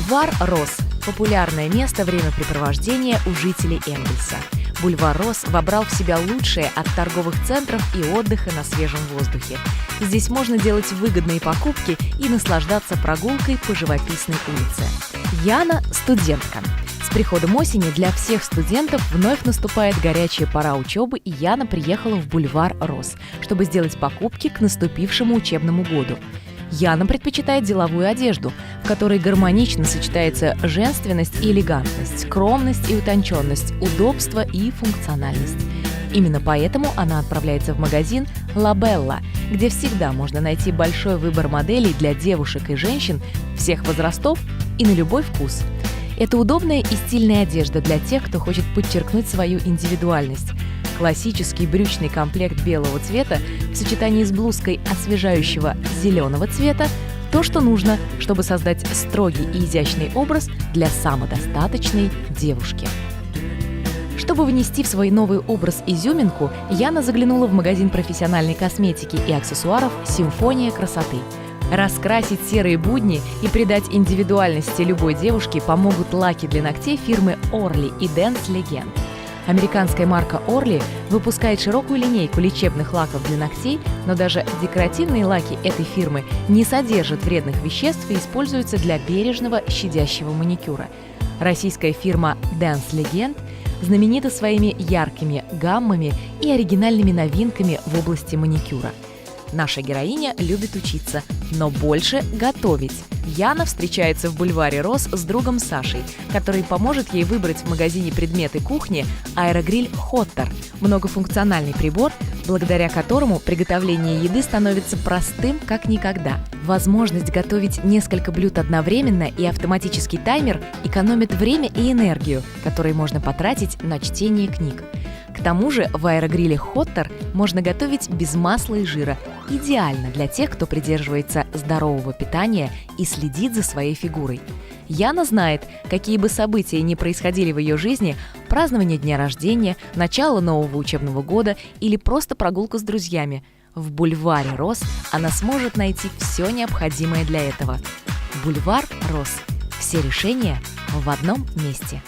Бульвар Рос – популярное место времяпрепровождения у жителей Энгельса. Бульвар Рос вобрал в себя лучшее от торговых центров и отдыха на свежем воздухе. Здесь можно делать выгодные покупки и наслаждаться прогулкой по живописной улице. Яна – студентка. С приходом осени для всех студентов вновь наступает горячая пора учебы, и Яна приехала в Бульвар Рос, чтобы сделать покупки к наступившему учебному году. Яна предпочитает деловую одежду, в которой гармонично сочетается женственность и элегантность, скромность и утонченность, удобство и функциональность. Именно поэтому она отправляется в магазин La Bella, где всегда можно найти большой выбор моделей для девушек и женщин всех возрастов и на любой вкус. Это удобная и стильная одежда для тех, кто хочет подчеркнуть свою индивидуальность. Классический брючный комплект белого цвета в сочетании с блузкой освежающего зеленого цвета – то, что нужно, чтобы создать строгий и изящный образ для самодостаточной девушки. Чтобы внести в свой новый образ изюминку, Яна заглянула в магазин профессиональной косметики и аксессуаров «Симфония красоты». Раскрасить серые будни и придать индивидуальности любой девушке помогут лаки для ногтей фирмы Orly и Dance Legend. Американская марка Orly выпускает широкую линейку лечебных лаков для ногтей, но даже декоративные лаки этой фирмы не содержат вредных веществ и используются для бережного, щадящего маникюра. Российская фирма Dance Legend знаменита своими яркими гаммами и оригинальными новинками в области маникюра. Наша героиня любит учиться, но больше готовить. Яна встречается в Бульваре Рос с другом Сашей, который поможет ей выбрать в магазине предметы кухни аэрогриль Hotter – многофункциональный прибор, благодаря которому приготовление еды становится простым как никогда. Возможность готовить несколько блюд одновременно и автоматический таймер экономит время и энергию, которые можно потратить на чтение книг. К тому же в аэрогриле Hotter можно готовить без масла и жира. Идеально для тех, кто придерживается здорового питания и следит за своей фигурой. Яна знает, какие бы события ни происходили в ее жизни – празднование дня рождения, начало нового учебного года или просто прогулка с друзьями – в Бульваре Рос она сможет найти все необходимое для этого. Бульвар Рос. Все решения в одном месте.